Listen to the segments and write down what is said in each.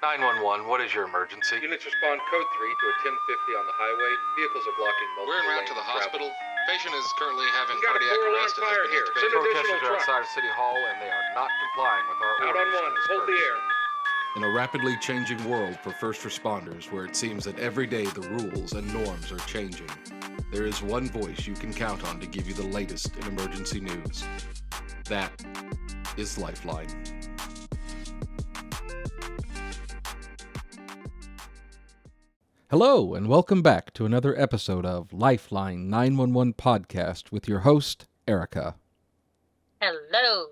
911, what is your emergency? Units respond code 3 to a 1050 on the highway. Vehicles are blocking multiple We're en route lanes to the of traffic. hospital. Patient is currently having We've got a cardiac 4-alarm arrest and has fire been here. Send intubated. additional Protesters are trucks. outside of City Hall and they are not complying with our Out orders on 1, to hold the disperse. air. In a rapidly changing world for first responders where it seems that every day the rules and norms are changing, there is one voice you can count on to give you the latest in emergency news. That is Lifeline. Hello, and welcome back to another episode of Lifeline 911 Podcast with your host, Erica. Hello.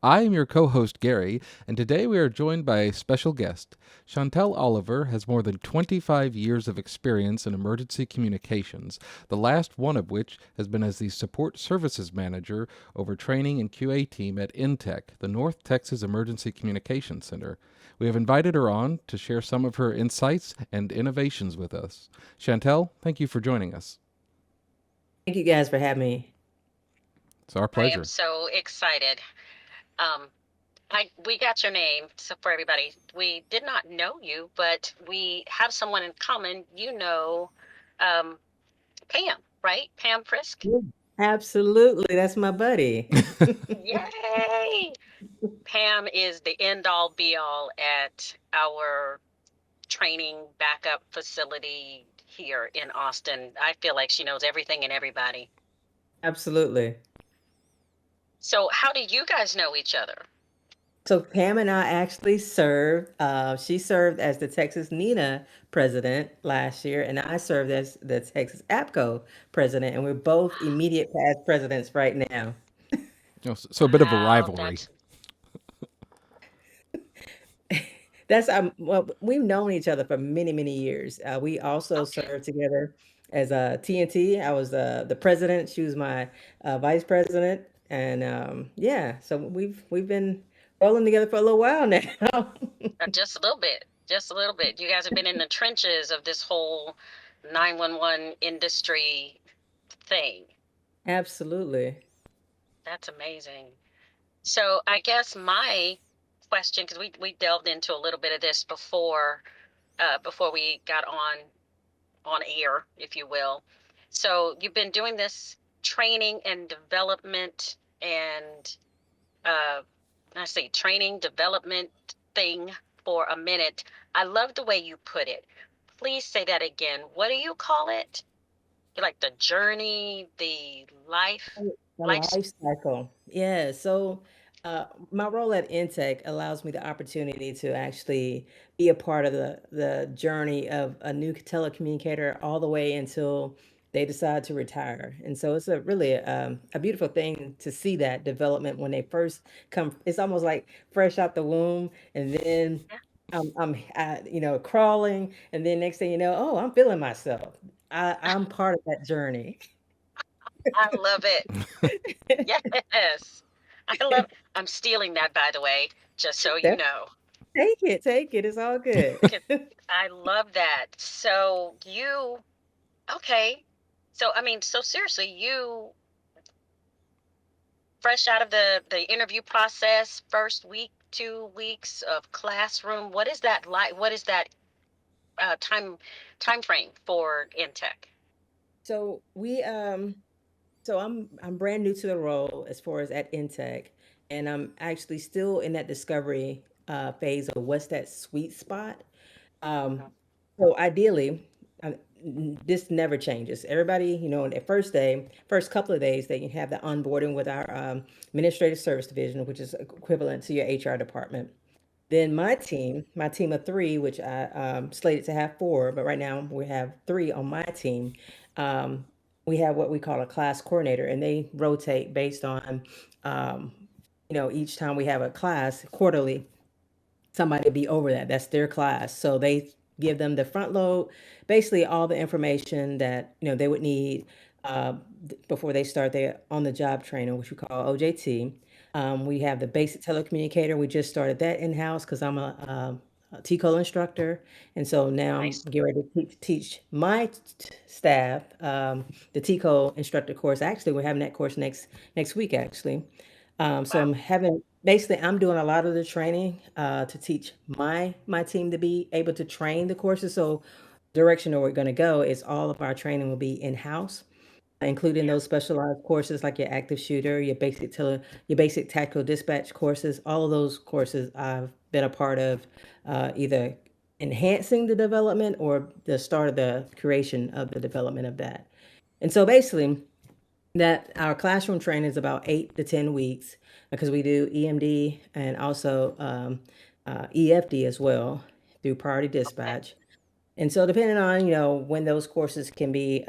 I am your co-host, Gary, and today we are joined by a special guest. Shantelle Oliver has more than 25 years of experience in emergency communications, the last one of which has been as the Support Services Manager over Training and QA Team at NTECC, the North Texas Emergency Communications Center. We have invited her on to share some of her insights and innovations with us. Shantelle, thank you for joining us. Thank you guys for having me. It's our I pleasure. am so excited. We got your name, so for everybody, we did not know you, but we have someone in common. You know, Pam, right? Pam Frisk. Absolutely, that's my buddy. Yay! Pam is the end-all be-all at our training backup facility here in Austin. I feel like she knows everything and everybody. Absolutely. So how do you guys know each other? So Pam and I actually served. She served as the Texas NENA president last year, and I served as the Texas APCO president, and we're both immediate past presidents right now. So a bit of a Wow, rivalry. That's well, we've known each other for many, many years. We also served together as a TNT. I was the president. She was my vice president, and yeah, so we've been rolling together for a little while now. Just a little bit. Just a little bit. You guys have been in the trenches of this whole 911 industry thing. Absolutely. That's amazing. So I guess my question, because we delved into a little bit of this before we got on air, if you will. So you've been doing this training and development and training development thing for a minute. I love the way you put it. Please say that again. What do you call it? Like the journey, the life life cycle. Yeah. So my role at NTECC allows me the opportunity to actually be a part of the journey of a new telecommunicator all the way until they decide to retire. And so it's really a beautiful thing to see that development when they first come. It's almost like fresh out the womb, and then I'm crawling, and then next thing you know, oh, I'm feeling myself. I'm part of that journey. I love it. Yes. I'm stealing that, by the way, just so you know. Take it. It's all good. I love that. So okay. So seriously, you fresh out of the interview process, first week, 2 weeks of classroom. What is that like? What is that time frame for NTECC? So I'm brand new to the role as far as at NTECC, and I'm actually still in that discovery phase of what's that sweet spot. Um, so ideally, uh, this never changes. Everybody, the first couple of days, they have the onboarding with our administrative service division, which is equivalent to your HR department. Then my team of three, which I slated to have four, but right now we have three on my team. Um, we have what we call a class coordinator, and they rotate based on, um, each time we have a class quarterly, somebody be over that. That's their class. So they give them the front load, basically all the information that they would need uh, before they start their on the job training, which we call OJT. We have the basic telecommunicator. We just started that in house because I'm a TCO instructor, and so now Nice. I'm getting ready to teach my staff the TCO instructor course. Actually, we're having that course next week. Actually, so Wow. I'm having basically I'm doing a lot of the training to teach my team to be able to train the courses. So direction that we're going to go is all of our training will be in-house, including Yeah. those specialized courses like your active shooter, your basic tactical dispatch courses. All of those courses I've been a part of, either enhancing the development or the start of the creation of the development of that. And so basically, that our classroom training is about 8 to 10 weeks because we do EMD and also EFD as well through priority Okay. dispatch. And so, depending on when those courses can be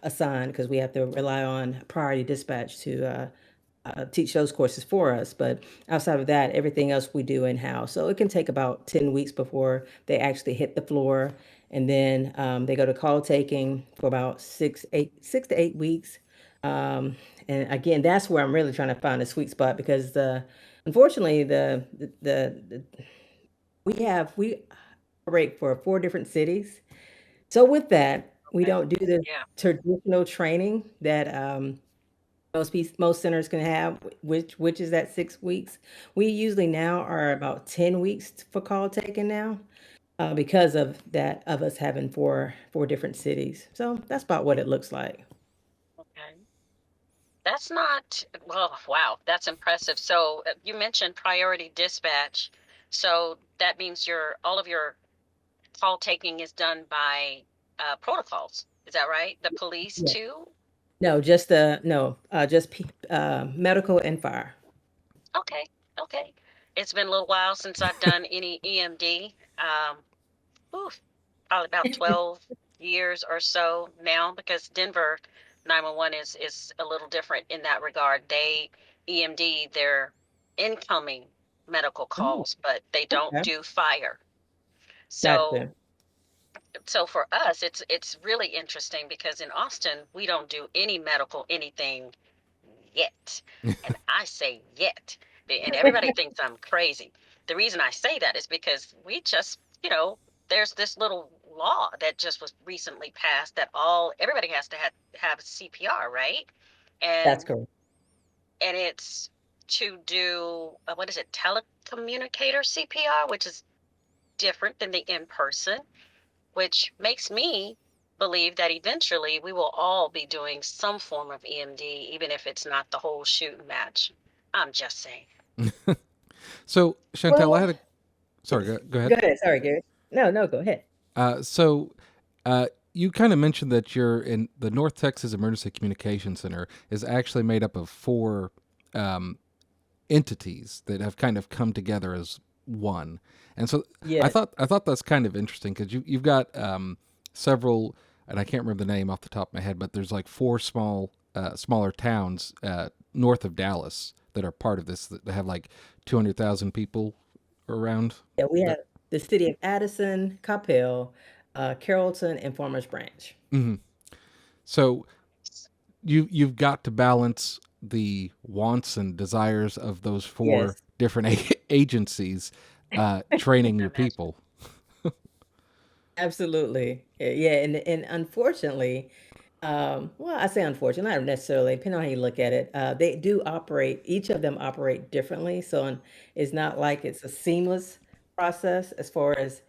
assigned, because we have to rely on priority dispatch to teach those courses for us. But outside of that, everything else we do in house. So it can take about 10 weeks before they actually hit the floor, and then they go to call taking for about 6 to 8 weeks. Um, and again, that's where I'm really trying to find a sweet spot because unfortunately the we operate for 4 different cities. So with that, we Okay. don't do the Yeah. traditional training that most centers can have, which is at 6 weeks. We usually now are about 10 weeks for call taking now, because of that of us having four different cities. So that's about what it looks like. Okay. That's not, well, wow, that's impressive. So you mentioned priority dispatch. So that means all of your call taking is done by protocols. Is that right? The police Yeah. too? No, just no, just medical and fire. Okay. Okay. It's been a little while since I've done any EMD. Oof, probably about 12 years or so now because Denver 911 is a little different in that regard. They EMD their incoming medical Oh, calls, but they don't okay. do fire. So Gotcha. so for us it's really interesting because in Austin we don't do any medical anything yet. And I say yet. And everybody thinks I'm crazy. The reason I say that is because we just, there's this little law that just was recently passed that everybody has to have CPR, right? And That's correct. and it's to do what is it, telecommunicator CPR, which is different than the in person, which makes me believe that eventually we will all be doing some form of EMD, even if it's not the whole shooting match. I'm just saying. So, Chantel, I Well, had a sorry. Go go ahead. ahead. Sorry, Gary. No, no, go ahead. So, you kind of mentioned that you're in the North Texas Emergency Communication Center is actually made up of four um, entities that have kind of come together as one. And so Yes. I thought that's kind of interesting because you've got several, and I can't remember the name off the top of my head, but there's like four smaller towns north of Dallas that are part of this that have like 200,000 people around. Yeah, we That have the city of Addison, Coppell, Carrollton, and Farmers Branch. hmm So you've got to balance the wants and desires of those four Yes, different agencies I training can your imagine. people. absolutely. Yeah, and unfortunately, well, I say unfortunately, not necessarily, depending on how you look at it, they do operate, each of them operate differently. So it's not like it's a seamless process as far as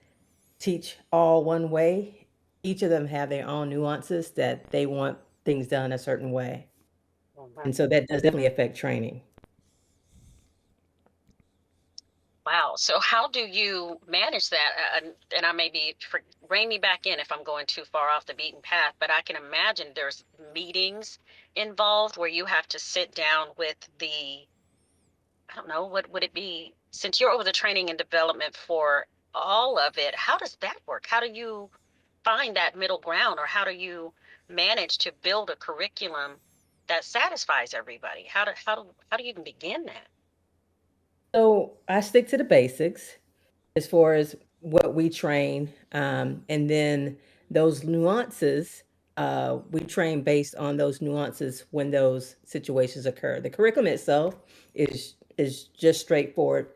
teach all one way. Each of them have their own nuances that they want things done a certain way. Mhm. And so that does definitely affect training. Wow. So how do you manage that? And I may rein me back in if I'm going too far off the beaten path, but I can imagine there's meetings involved where you have to sit down with I don't know, what would it be? Since you're over the training and development for all of it, how does that work? How do you find that middle ground, or how do you manage to build a curriculum that satisfies everybody? How do you even begin that? So I stick to the basics as far as what we train, and then those nuances, we train based on those nuances when those situations occur. The curriculum itself is just straightforward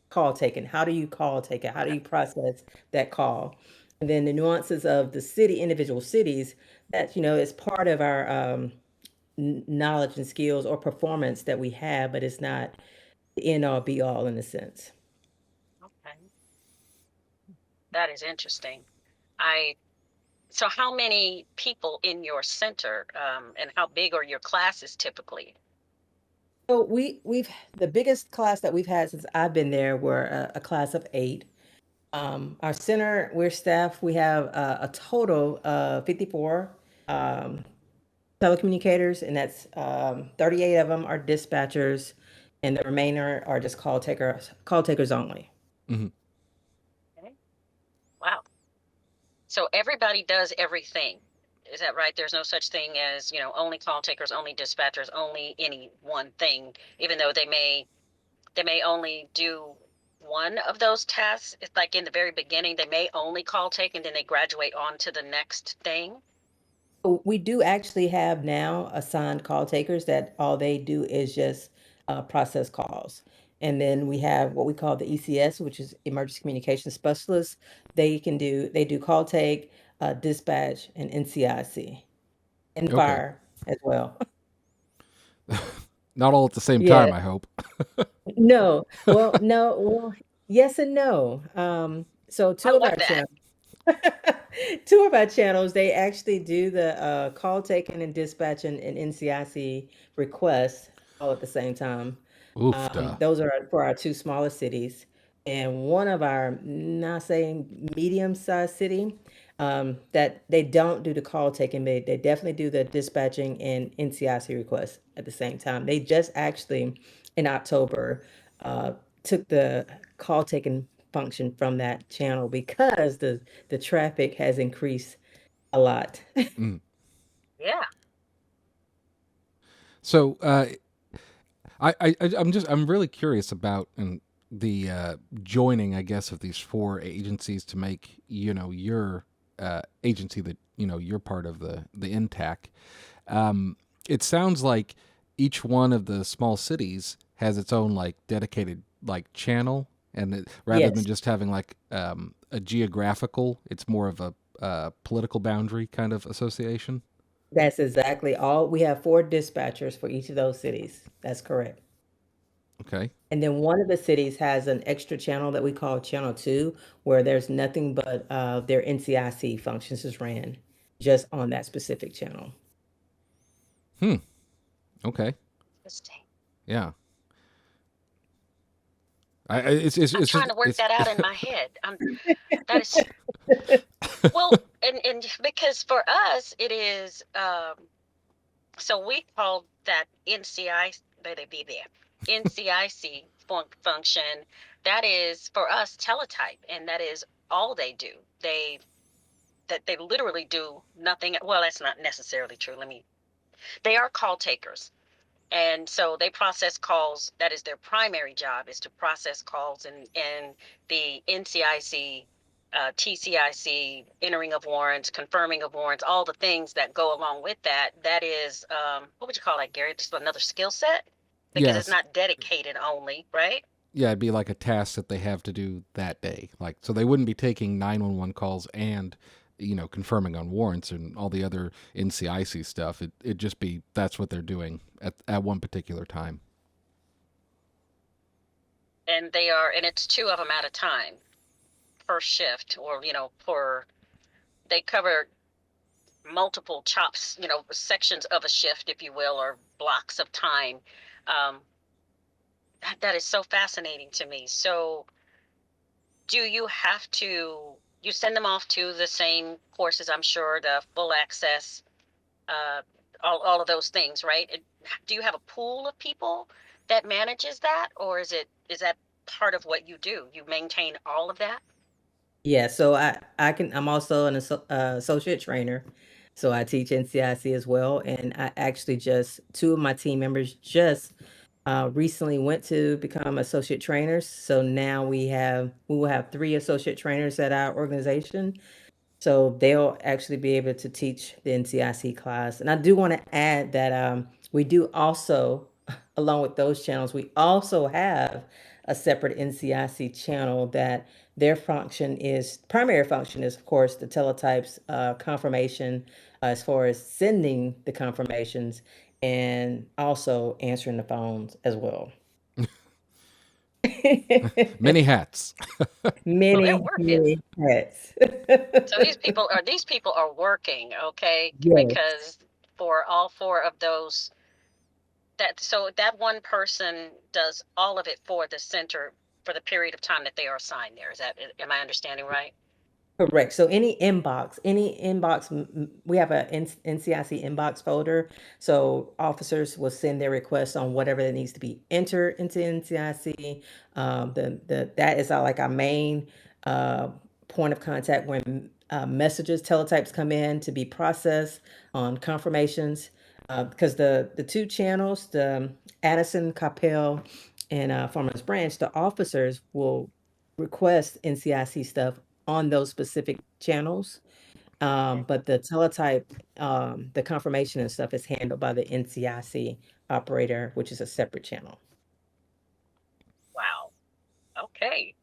call taking. How do you call take it? How do Okay. you process that call? And then the nuances of the individual cities, that is part of our knowledge and skills or performance that we have, but it's not the end all be all in a sense. Okay. That is interesting. I so how many people in your center, and how big are your classes typically? So we've the biggest class that we've had since I've been there were a class of 8. Our center, we're staff, we have a total of 54 um, telecommunicators, and that's 38 of them are dispatchers, and the remainder are just call takers only. Hmm. Okay. Wow. So everybody does everything. Is that right? There's no such thing as, only call takers, only dispatchers, only any one thing, even though they may only do one of those tasks. It's like in the very beginning, they may only call take and then they graduate on to the next thing. So we do actually have now assigned call takers that all they do is just process calls. And then we have what we call the ECS, which is Emergency Communication Specialists. They do call take, dispatch, and NCIC, and Okay. fire as well. Not all at the same Yeah. time, I hope. No. Well, no. Well, yes and no. So I two of love our that. channels. Two of our channels, they actually do the call taking and dispatching and NCIC requests all at the same time. Oofda. Those are for our two smallest cities. And one of our, not saying medium-sized city, that they don't do the call taking, they definitely do the dispatching and NCIC requests at the same time. They just actually, in October, uh, took the call taking function from that channel because the traffic has increased a lot. Mm. Yeah. So I'm really curious about the joining, I guess, of these four agencies to make your agency that you're part of the NTAC. It sounds like each one of the small cities has its own like dedicated like channel, and rather than Yes, just having like a geographical, it's more of a political boundary kind of association. that's exactly all. We have 4 dispatchers for each of those cities. That's correct. Okay. And then one of the cities has an extra channel that we call Channel 2, where there's nothing but their NCIC functions is ran just on that specific channel. Hmm. Okay. Interesting. Yeah. It's I'm it's trying just to work it's that out in my head. That is, well, and because for us it is, so we call that NCI, they be there, NCIC function. That is for us teletype, and that is all they do. They literally do nothing. Well, that's not necessarily true. They are call takers. And so they process calls. That is their primary job, is to process calls, and the NCIC, TCIC, entering of warrants, confirming of warrants, all the things that go along with that. That is, what would you call that, Gary? Just another skill set, because it's yes. not dedicated only, right? Yeah, it'd be like a task that they have to do that day. Like, so they wouldn't be taking 911 calls and, confirming on warrants and all the other NCIC stuff. It'd just be that's what they're doing at one particular time. And it's two of them at a time per shift, or they cover multiple chops, sections of a shift, if you will, or blocks of time. Um, that is so fascinating to me. So, do you send them off to the same courses? I'm sure the full access, uh, all of those things, right? Do you have a pool of people that manages that, or is that part of what you do? You maintain all of that? Yeah, so I'm also an associate trainer. So I teach NCIC as well, and I actually just two of my team members just recently went to become associate trainers. So now we will have 3 associate trainers at our organization. So they'll actually be able to teach the NCIC class. And I do want to add that we do also, along with those channels, we also have a separate NCIC channel that their primary function is, of course, the teletypes confirmation as far as sending the confirmations and also answering the phones as well. Many hats. Well, they're Many, working. many hats. So these people are working, okay? Yes, Because for all four of those, that one person does all of it for the center for the period of time that they are assigned there. Is that, am I understanding right? correct. So any inbox, we have a NCIC inbox folder. So officers will send their requests on whatever that needs to be entered into NCIC. That is our, like our main uh, point of contact when messages, teletypes come in to be processed on confirmations. Because the two channels, the Addison, Capel, and Farmers Branch, the officers will request NCIC stuff on those specific channels. But the teletype, the confirmation and stuff is handled by the NCIC operator, which is a separate channel. Wow. Okay.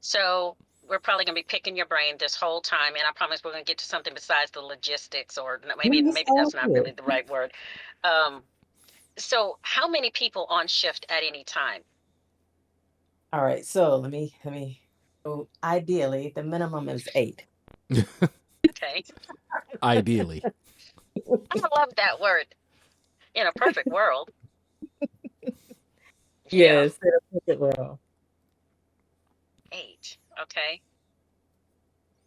So we're probably going to be picking your brain this whole time, and I promise we're going to get to something besides the logistics, or No, it's maybe all that's not good. really the right word. Um, so how many people on shift at any time? All right, so let me. So ideally, the minimum is 8. Okay. Ideally. I love that word. In a perfect world. Yeah. Yes, in a perfect world. 8. Okay.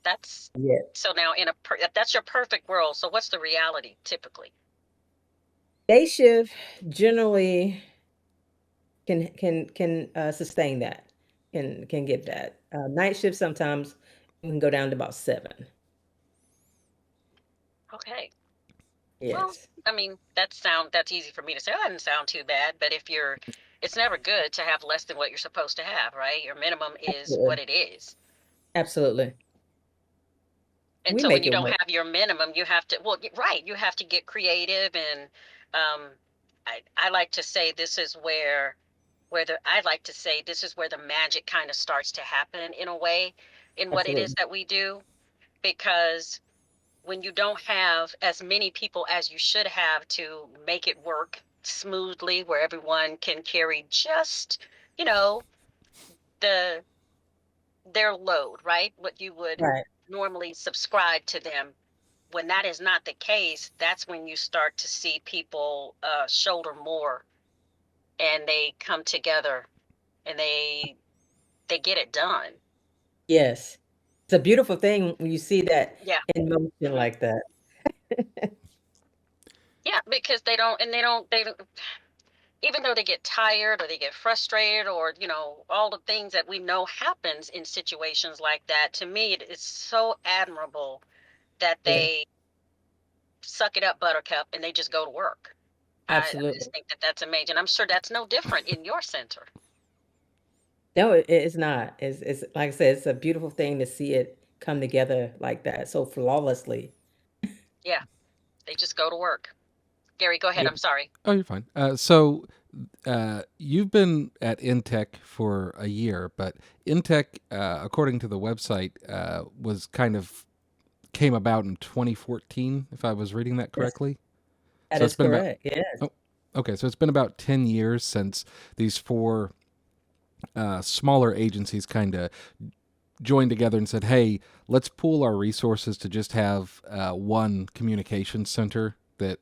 That's Yeah, so now if that's your perfect world. So what's the reality typically? day shift generally can sustain that, can get that. Night shift sometimes can go down to about 7. Okay. Well, Yes, I mean, that's easy for me to say. Oh, that doesn't sound too bad, but it's never good to have less than what you're supposed to have, right? Your minimum is what absolutely, it is. absolutely. And We so when make you it don't work. have your minimum, you have to, well, right, you have to get creative. And um, I like to say this is I like to say this is where the magic kind of starts to happen in a way in what it is Absolutely. that we do, because when you don't have as many people as you should have to make it work smoothly, where everyone can carry just, you know, the their load, right? What you would Right. normally subscribe to them. When that is not the case, that's when you start to see people shoulder more, and they come together, and they get it done. Yes. It's a beautiful thing when you see that Yeah. in motion Hmm. like that. Yeah, because they don't, even though they get tired or they get frustrated, or all the things that we know happens in situations like that, to me it is so admirable that Yeah, they suck it up, buttercup, and they just go to work. I absolutely. just think that that's amazing. I'm sure that's no different in your center. No, it's not. It's like I said, it's a beautiful thing to see it come together like that so flawlessly. Yeah, they just go to work. Gary, go ahead. Yeah, I'm sorry. Oh, you're fine. You've been at NTECC for a year, but NTECC, according to the website, was kind of came about in 2014, if I was reading that yes, correctly. that So it's is been about, correct. Yes, oh, okay, so it's been about 10 years since these four smaller agencies kind of joined together and said, hey, let's pool our resources to just have one communications center that,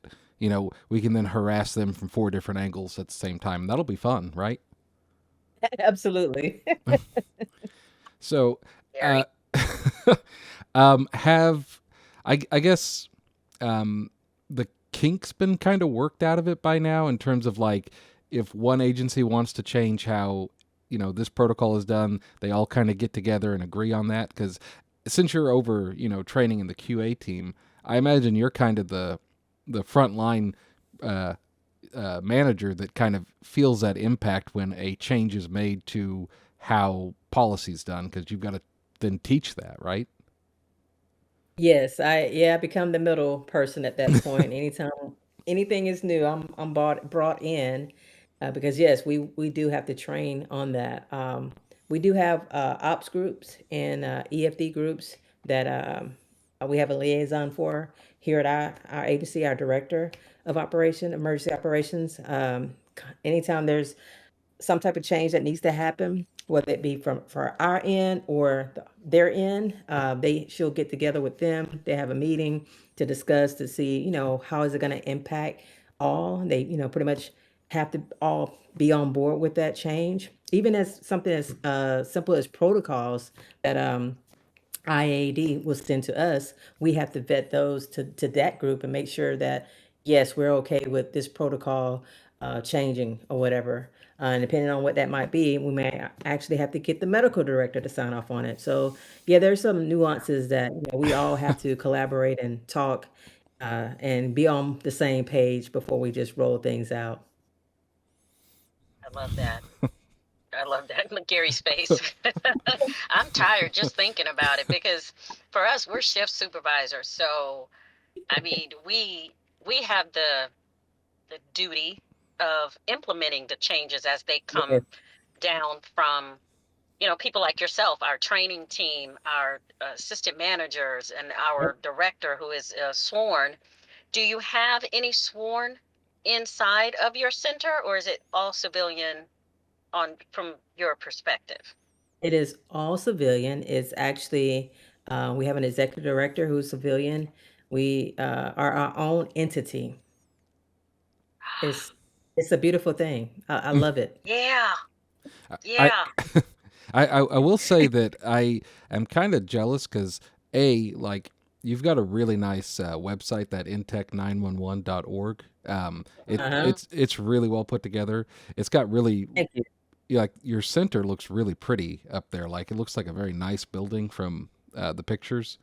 we can then harass them from four different angles at the same time. That'll be fun, right? absolutely. So, uh, Gary. have I guess the kinks been kind of worked out of it by now in terms of like if one agency wants to change how this protocol is done, they all kind of get together and agree on that. Because since you're over training in the QA team, I imagine you're kind of the frontline uh, manager that kind of feels that impact when a change is made to how policy's done, because you've got to then teach that, right? Yes, I become the middle person at that point. Anytime anything is new, I'm brought in because yes, we do have to train on that. We do have ops groups and EFD groups that we have a liaison for here at our agency, our director of emergency operations. Anytime there's some type of change that needs to happen, whether it be from for our end or their end. She'll get together with them. They have a meeting to discuss to see, how is it going to impact all. They, pretty much have to all be on board with that change. Even as something as simple as protocols that IAD will send to us, we have to vet those to that group and make sure that, yes, we're okay with this protocol changing or whatever. And depending on what that might be, we may actually have to get the medical director to sign off on it. So, yeah, there's some nuances that we all have to collaborate and talk and be on the same page before we just roll things out. I love that. I love that. Gary's face. I'm tired just thinking about it because for us, we're shift supervisors. So, I mean, we have the duty of implementing the changes as they come Yes. down from, people like yourself, our training team, our assistant managers, and our director who is sworn. Do you have any sworn inside of your center, or is it all civilian on from your perspective? It is all civilian. It's actually, we have an executive director who's civilian. We are our own entity. It's it's a beautiful thing. I love it. Yeah, I yeah. I will say that I am kind of jealous because like you've got a really nice website, that intech911.org. Uh-huh. It's really well put together. It's got really, Thank you. like, your center looks really pretty up there. Like, it looks like a very nice building from the pictures.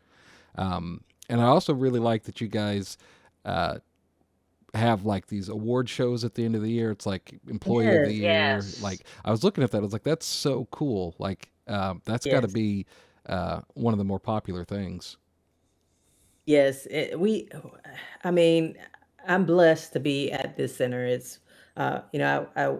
And I also really like that you guys uh, have like these award shows at the end of the year. It's like Employee of the Yes, Year. Yes. Like, I was looking at that. I was like, that's so cool. Like, that's got to yes. be one of the more popular things. Yes, I mean, I'm blessed to be at this center. It's, I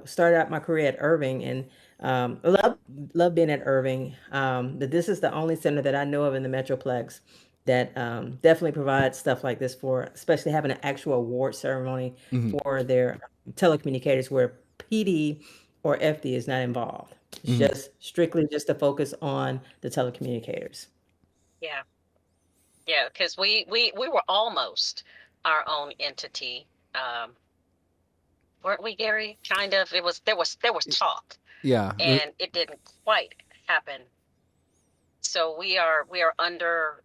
started out my career at Irving and I love being at Irving. But this is the only center that I know of in the Metroplex that definitely provides stuff like this for, especially having an actual award ceremony Hmm. for their telecommunicators where PD or FD is not involved. It's Hmm. just strictly just to focus on the telecommunicators. Yeah. Yeah. Because we were almost our own entity. Um, weren't we, Gary? Kind of. It was there was talk, Yeah. and it didn't quite happen. So we are under.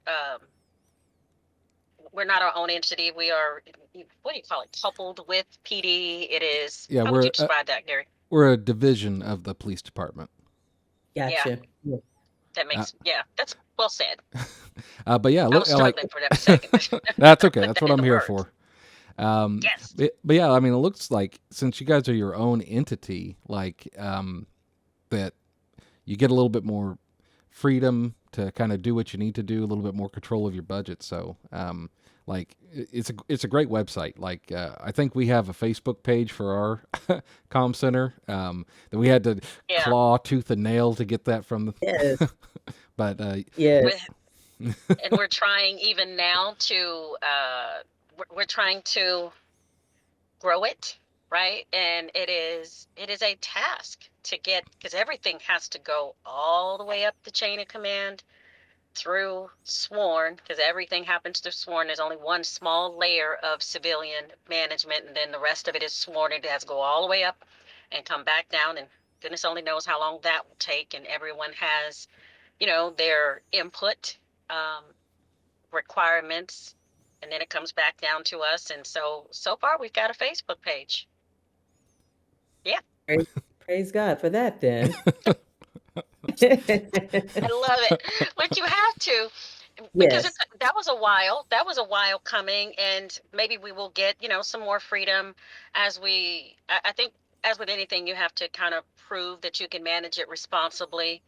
We're not our own entity. We are, what do you call it? Coupled with PD. It is. Yeah. How would you describe that, Gary? We're a division of the police department. Yeah, Gotcha. Yeah. that Uh, makes. Yeah, that's well said. but yeah, I was like struggling for that a second, but that's okay. put That's that what in I'm the here words. for. Um, Yes. but yeah, I mean, it looks like since you guys are your own entity, like that you get a little bit more freedom to kind of do what you need to do, a little bit more control of your budget. So, like, it's a great website. Like, I think we have a Facebook page for our comm center that we had to Yeah. claw tooth and nail to get that from Yes. the. But With, Yes. and we're trying even now to we're trying to grow it, right? And it is a task to get, because everything has to go all the way up the chain of command through sworn, because everything happens through sworn. There's only one small layer of civilian management, and then the rest of it is sworn. It has to go all the way up and come back down, and goodness only knows how long that will take. And everyone has, their input, um, requirements, and then it comes back down to us. And so far we've got a Facebook page. Yeah, Praise, praise God for that then. I love it. But you have to, because Yes. that was a while coming, and maybe we will get, some more freedom as I think, as with anything, you have to kind of prove that you can manage it responsibly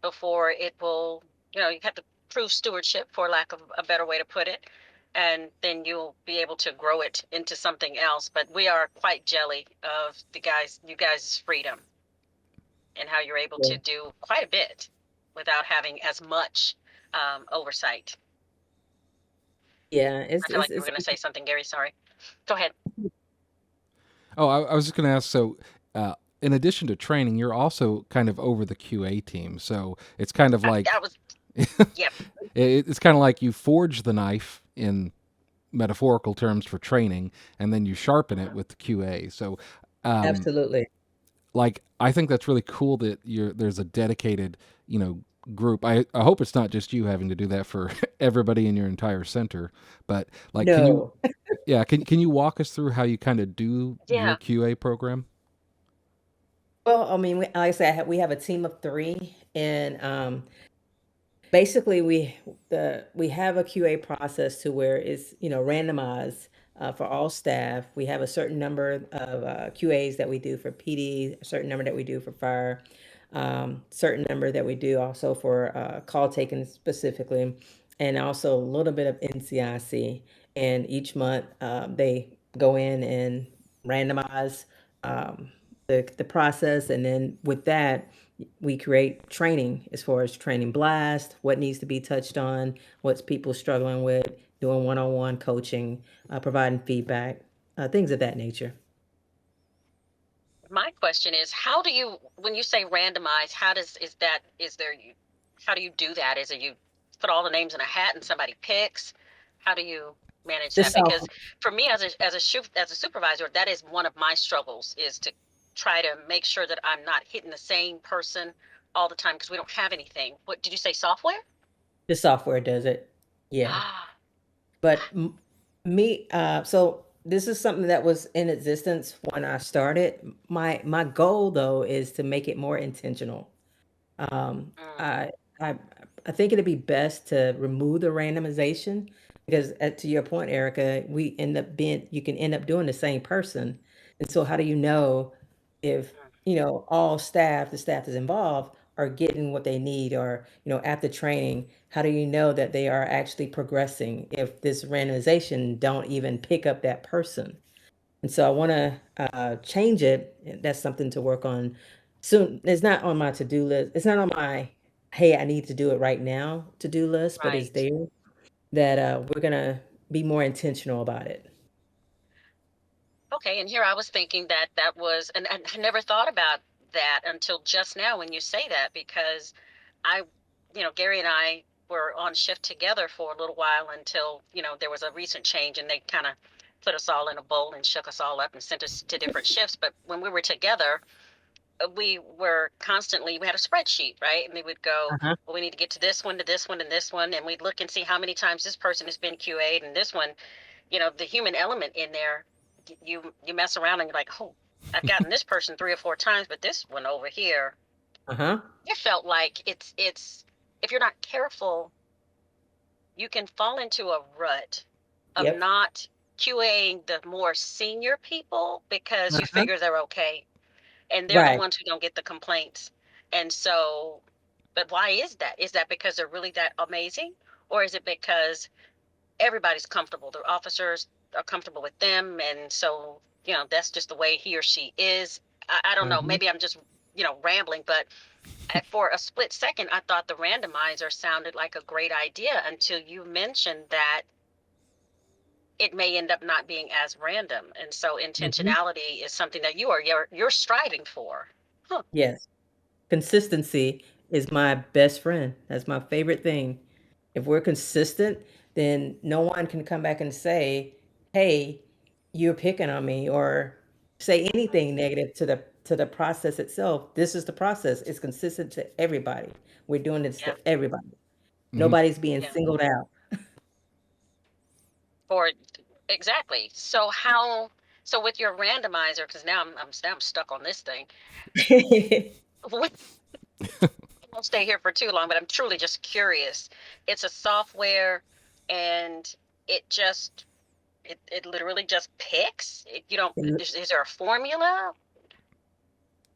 before it will, you have to prove stewardship, for lack of a better way to put it. And then you'll be able to grow it into something else. But we are quite jelly of you guys' freedom, and how you're able Yeah. to do quite a bit without having as much oversight. Yeah. I feel like you were going to say something, Gary. Sorry. Go ahead. oh, I was just gonna ask. So, in addition to training, you're also kind of over the QA team. So it's kind of That like was, yep. it's kind of like you forge the knife in metaphorical terms for training, and then you sharpen it with the QA. So, um, Absolutely. like I think that's really cool that there's a dedicated, group. I hope it's not just you having to do that for everybody in your entire center, but like, can you, No. yeah, can you walk us through how you kind of do your Yeah. QA program? Well, I mean, like I said, we have a team of three, and basically we have a QA process to where it's randomized for all staff. We have a certain number of QAs that we do for PD, a certain number that we do for fire, certain number that we do also for call taking specifically, and also a little bit of NCIC. And each month they go in and randomize um, the process, and then with that we create training as far as training blast, what needs to be touched on, what's people struggling with, doing one-on-one coaching, providing feedback, things of that nature. My question is, how do you, when you say randomize, how does, is that, is there, you, how do you do that? Is it you put all the names in a hat and somebody picks? How do you manage The that? Because software, for me as a supervisor, that is one of my struggles, is to try to make sure that I'm not hitting the same person all the time because we don't have anything. What did you say, software? the software does it. Yeah. Ah, But so this is something that was in existence when I started. My goal though is to make it more intentional. Um, mm, I I I think it'd be best to remove the randomization because, to your point, Erica, we end up being you can end up doing the same person, and so how do you know if mm, all staff, the staff that's involved, are getting what they need, or after training, how do you know that they are actually progressing if this randomization don't even pick up that person? And so I want to change it. That's something to work on soon. It's not on my to-do list. It's not on my, hey, I need to do it right now to-do list, but it's right. there that we're going to be more intentional about it. Okay, and here I was thinking that that was, and I never thought about that until just now when you say that, because I, Gary and I were on shift together for a little while until, there was a recent change and they kind of put us all in a bowl and shook us all up and sent us to different shifts. But when we were together, we were constantly, we had a spreadsheet, right? And we would go, Uh-huh. well, we need to get to this one, to this one, and this one. And we'd look and see how many times this person has been QA'd and this one, the human element in there, you mess around and you're like, oh, I've gotten this person 3 or 4 times, but this one over here, Uh-huh. it felt like it's if you're not careful, you can fall into a rut of Yep. not QAing the more senior people because you Uh-huh. figure they're okay, and they're the Right. ones who don't get the complaints. And so, but why is that? Is that because they're really that amazing, or is it because everybody's comfortable? The officers are comfortable with them, and so that's just the way he or she is. I don't know. Uh-huh. Maybe I'm just rambling, but for a split second, I thought the randomizer sounded like a great idea until you mentioned that it may end up not being as random, and so Mhm. intentionality is something that you're striving for. Huh. Yes. Consistency is my best friend. That's my favorite thing. If we're consistent, then no one can come back and say, "Hey, you're picking on me," or say anything negative to the process itself. This is the process. It's consistent to everybody. We're doing this Yeah. to everybody. Hmm. Nobody's being Yeah. singled out. For exactly. So how? So with your randomizer, because now I'm stuck on this thing. I won't stay here for too long, but I'm truly just curious. It's a software, and it just it literally just picks. You don't. Is there a formula?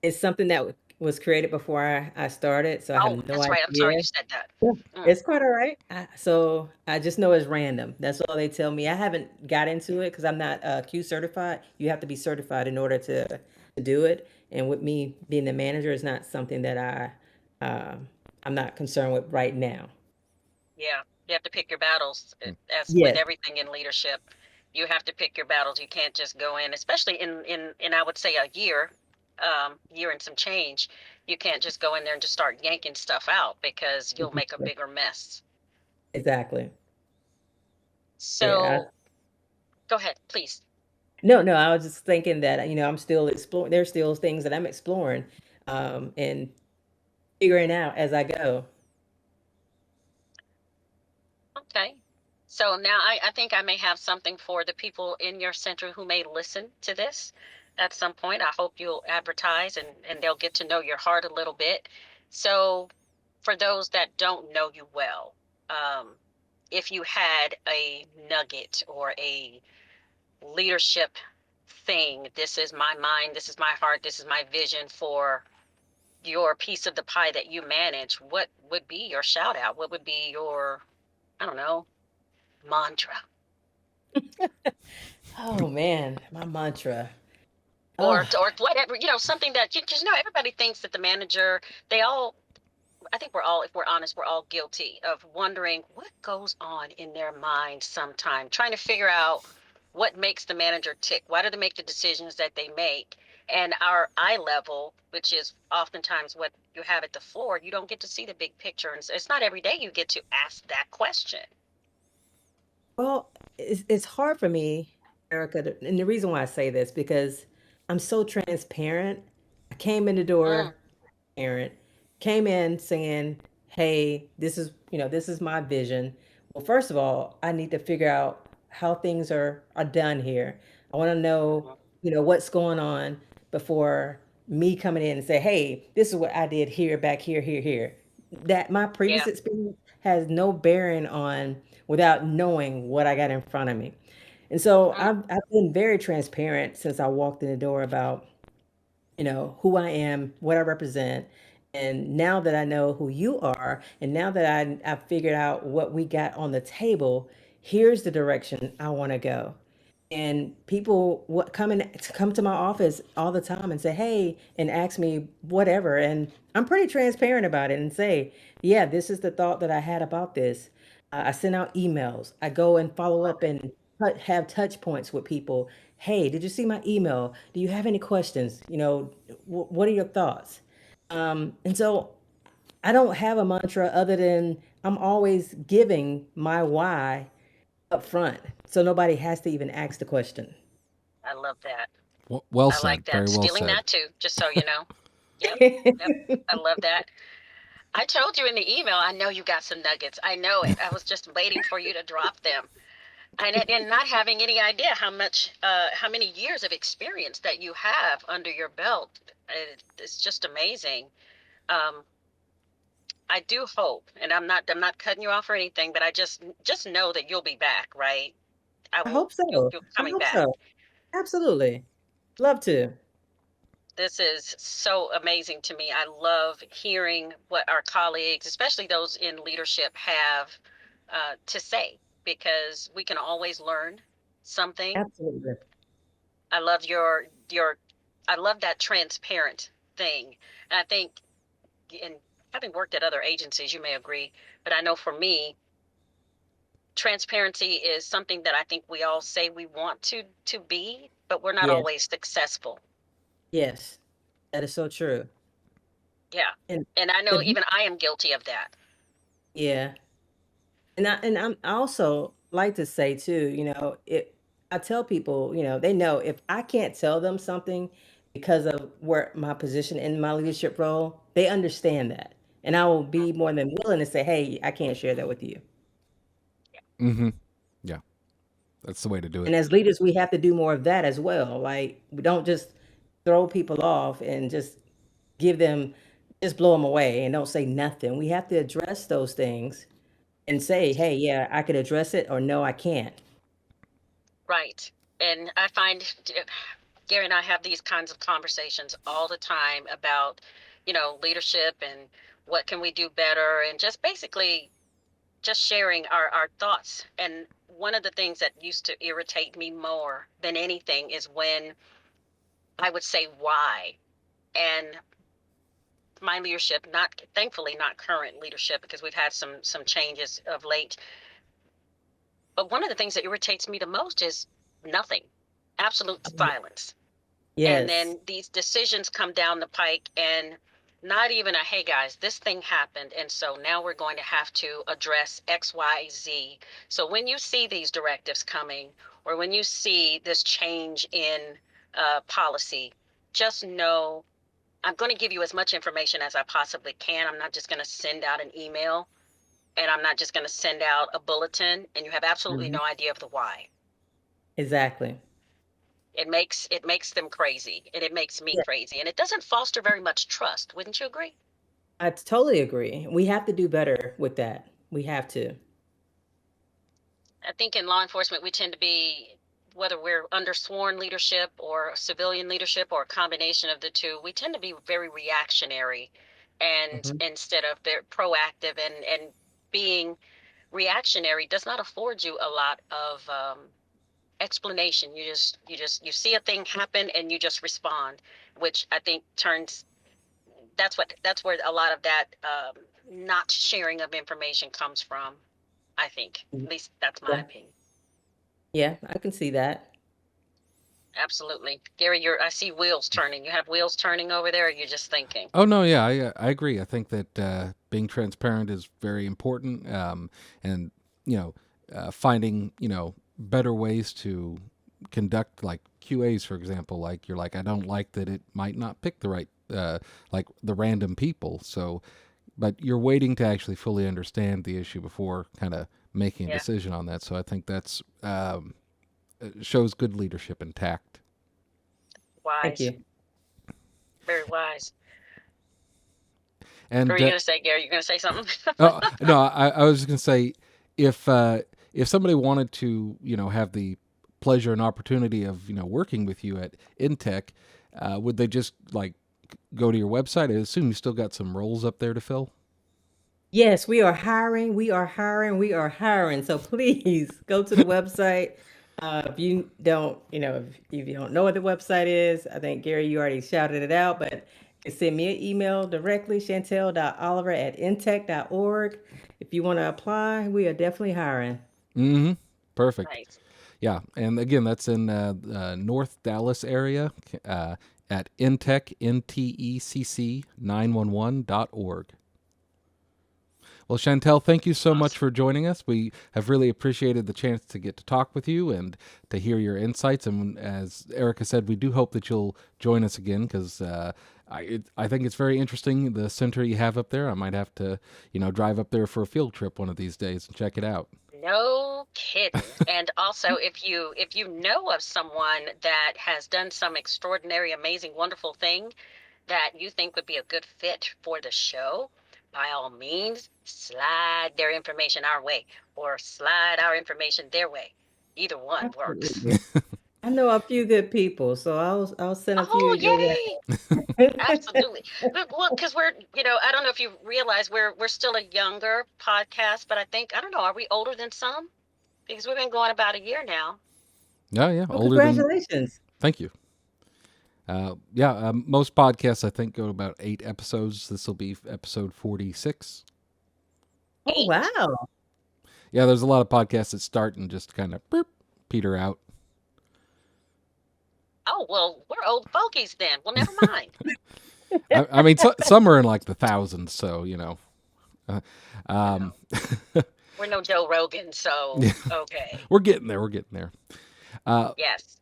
It's something that was created before I started, so I Oh, have no that's right. I'm sorry idea. you said that. Yeah, Mm, it's quite all right. So I just know it's random. That's all they tell me. I haven't got into it because I'm not Q certified. You have to be certified in order to do it. And with me being the manager, is not something that I'm not concerned with right now. yeah, you have to pick your battles. As with Yes. everything in leadership, you have to pick your battles. You can't just go in, especially in I would say a year. year and some change, you can't just go in there and just start yanking stuff out because you'll make a Exactly. bigger mess. Exactly. Yeah. So go ahead, please. No, no, I was just thinking that, I'm still exploring. There's still things that I'm exploring, and figuring out as I go. Okay. So now I think I may have something for the people in your center who may listen to this at some point. I hope you'll advertise and they'll get to know your heart a little bit. So for those that don't know you well, if you had a nugget or a leadership thing, this is my mind, this is my heart, this is my vision for your piece of the pie that you manage, what would be your shout out? What would be your, I don't know, mantra? Oh man, my mantra. Or Oh, or whatever, something that you because everybody thinks that the manager, they all, I think we're all, if we're honest, we're all guilty of wondering what goes on in their mind sometime, trying to figure out what makes the manager tick. Why do they make the decisions that they make? And our eye level, which is oftentimes what you have at the floor, you don't get to see the big picture. And it's not every day you get to ask that question. well, it's hard for me, Erica, and the reason why I say this because I'm so transparent. I came in the Mm, door parent, came in saying, "Hey, this is my vision." Well, first of all, I need to figure out how things are done here. I want to know, mhm. what's going on before me coming in and say, "Hey, this is what I did here, back here, here, here." That my previous Yeah. experience has no bearing on without knowing what I got in front of me. And so Mm, I've been very transparent since I walked in the door about who I am, what I represent. And now that I know who you are, and now that I've figured out what we got on the table, here's the direction I want to go. And people come to my office all the time and say, "Hey," and ask me whatever. And I'm pretty transparent about it and say, "Yeah, this is the thought that I had about this." I send out emails. I go and follow up and have touch points with people. "Hey, did you see my email? Do you have any questions? What are your thoughts?" And so I don't have a mantra other than I'm always giving my why up front, so nobody has to even ask the question. I love that. Well I like said. that. Very well Stealing said. that too, just so you know. Yep. Yep. I love that. I told you in the email, I know you got some nuggets. I know it. I was just waiting for you to drop them. And not having any idea how many years of experience that you have under your belt. It's just amazing. Um, I do hope, and I'm not cutting you off or anything, but I just know that you'll be back, right? I I will, hope so. you'll I coming hope back. so. Absolutely. Love to. This is so amazing to me. I love hearing what our colleagues, especially those in leadership, have to say because we can always learn something. Absolutely. I love your I love that transparent thing. And I think, and having worked at other agencies, you may agree, but I know for me, transparency is something that I think we all say we want to be, but we're not Yes. always successful. Yes. That is so true. Yeah. And And I know the even I am guilty of that. yeah. I also like to say too, it I tell people, they know if I can't tell them something because of where my position in my leadership role, they understand that. And I will be more than willing to say, "Hey, I can't share that with you." Mm-hmm. Yeah, that's the way to do And it. as leaders, we have to do more of that as well. Like we don't just throw people off and just blow them away and don't say nothing. We have to address those things and say, "Hey, yeah, I could address it," or "No, I can't." Right. And I find Gary and I have these kinds of conversations all the time about, leadership and what can we do better and just basically just sharing our thoughts. And one of the things that used to irritate me more than anything is when I would say why. And my leadership, not thankfully not current leadership because we've had some changes of late, but one of the things that irritates me the most is nothing. Absolute silence. And Yes. then these decisions come down the pike, and not even a, hey guys, this thing happened. And so now we're going to have to address X, Y, Z. So when you see these directives coming, or when you see this change in policy, just know I'm going to give you as much information as I possibly can. I'm not just going to send out an email, and I'm not just going to send out a bulletin and you have absolutely Mhm. no idea of the why. Exactly. It makes them crazy, and it makes me Yeah, crazy, and it doesn't foster very much trust. Wouldn't you agree? I totally agree. We have to do better with that. We have to. I think in law enforcement we tend to be, whether we're under sworn leadership or civilian leadership or a combination of the two, we tend to be very reactionary, and Mhm. instead of very proactive. And being reactionary does not afford you a lot of explanation. You see a thing happen and you just respond, which I think turns, that's where a lot of that not sharing of information comes from. I think, at least that's my Yeah. opinion. Yeah, I can see that. Absolutely, Gary. I see wheels turning. You have wheels turning over there. Or you're just thinking. Oh no, yeah, I agree. I think that being transparent is very important, and you know, finding better ways to conduct like QAs, for example. Like you're like, I don't like that it might not pick the right like the random people. So, but you're waiting to actually fully understand the issue before kind of making a Yeah, decision on that. So I think that's shows good leadership and tact. Thank wise, you. very wise. What were And you gonna say, Gary? You gonna say something? oh no, I was just gonna say if somebody wanted to have the pleasure and opportunity of working with you at NTECC, would they just like go to your website? I assume you still got some roles up there to fill. Yes, we are hiring. We are hiring. We are hiring. So please go to the website. If you don't, if you don't know what the website is, I think Gary, you already shouted it out, but you can send me an email directly, Shantelle.Oliver@intech.org. If you want to apply, we are definitely hiring. Mm-hmm. Perfect. Nice. Yeah, and again, that's in North Dallas area at NTECC, NTECC 911.org. Well, Chantel, thank you so much Awesome. for joining us. We have really appreciated the chance to get to talk with you and to hear your insights. And as Erica said, we do hope that you'll join us again because I think it's very interesting, the center you have up there. I might have to, drive up there for a field trip one of these days and check it out. No kidding. And also, if you know of someone that has done some extraordinary, amazing, wonderful thing that you think would be a good fit for the show, by all means, slide their information our way or slide our information their way. Either one works. Absolutely. I know a few good people, so I'll send a few Oh, your yay! way. Absolutely. Well, because I don't know if you realize we're still a younger podcast, but I don't know, are we older than some? Because we've been going about a year now. Yeah, yeah, Well, older than. congratulations. Thank you. Yeah, most podcasts I think go to about 8 episodes. This will be episode 46. Oh, 8? wow. Yeah, there's a lot of podcasts that start and just kind of peter out. Oh, well, we're old fogies then. Well, never mind. I mean, some are in like the thousands, so Uh, um, We're no Joe Rogan, so yeah, okay. we're getting there. We're getting there. Uh, Yes.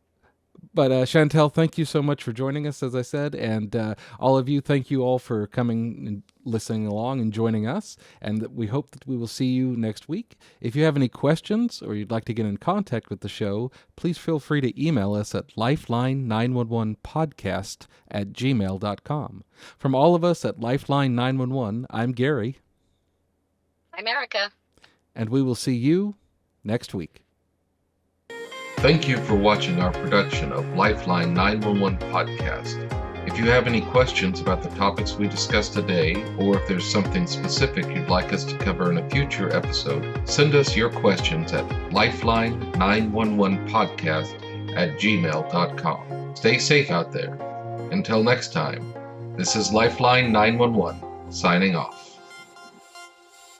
but Chantel, thank you so much for joining us, as I said, and all of you, thank you all for coming and listening along and joining us. And we hope that we will see you next week. If you have any questions or you'd like to get in contact with the show, please feel free to email us at lifeline911podcast@gmail.com. From all of us at Lifeline 911, I'm Gary, America. and we will see you next week. Thank you for watching our production of Lifeline 911 podcast. If you have any questions about the topics we discussed today, or if there's something specific you'd like us to cover in a future episode, send us your questions at lifeline911podcast@gmail.com. Stay safe out there. Until next time, this is Lifeline 911 signing off.